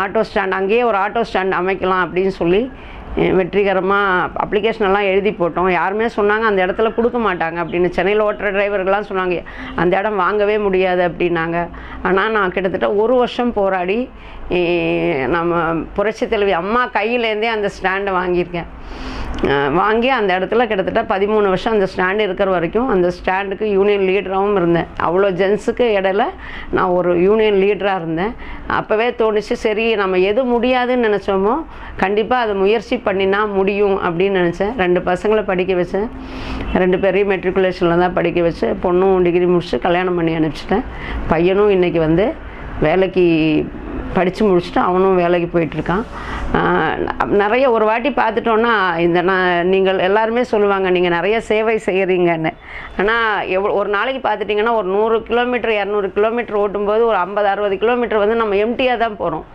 Auto stand அங்கேயே ஒரு auto stand அமைக்கலாம் அப்படின்னு சொல்லி வெற்றிகரமாக அப்ளிகேஷனெல்லாம் எழுதி போட்டோம். யாருமே சொன்னாங்க அந்த இடத்துல கொடுக்க மாட்டாங்க அப்படின்னு. சென்னையில் ஓட்டுற டிரைவர்கள்லாம் சொன்னாங்க அந்த இடம் வாங்கவே முடியாது அப்படின்னாங்க. ஆனால் நான் கிட்டத்தட்ட 1 வருஷம் போராடி நம்ம புரட்சித் தலைவி அம்மா கையிலேருந்தே அந்த ஸ்டாண்டை வாங்கியிருக்கேன். வாங்கி அந்த இடத்துல கிட்டத்தட்ட 13 வருஷம் அந்த ஸ்டாண்டு இருக்கிற வரைக்கும் அந்த ஸ்டாண்டுக்கு யூனியன் லீடராகவும் இருந்தேன். அவ்வளோ ஜென்ஸுக்கு இடையில நான் ஒரு யூனியன் லீடராக இருந்தேன். அப்போவே தோணுச்சு சரி நம்ம எது முடியாதுன்னு நினச்சோமோ கண்டிப்பாக அதை முயற்சி பண்ணினா முடியும் அப்படின்னு நினச்சேன். 2 பசங்களை படிக்க வச்சேன். 2 பேரையும் மெட்ரிகுலேஷனில் தான் படிக்க வச்சு பொண்ணும் டிகிரி முடிச்சுட்டு கல்யாணம் பண்ணி அனுப்பிச்சிட்டேன். பையனும் இன்றைக்கி வந்து வேலைக்கு படித்து முடிச்சுட்டு அவனும் வேலைக்கு போயிட்டுருக்கான். நிறைய ஒரு வாட்டி பார்த்துட்டோன்னா நீங்கள் எல்லாருமே சொல்லுவாங்க நீங்கள் நிறைய சேவை செய்கிறீங்கன்னு. ஆனால் ஒரு நாளைக்கு பார்த்துட்டிங்கன்னா ஒரு 100 கிலோமீட்டர் 200 கிலோமீட்டர் ஓட்டும்போது ஒரு 50-60 கிலோமீட்டர் வந்து நம்ம எம்டியாக தான் போகிறோம்.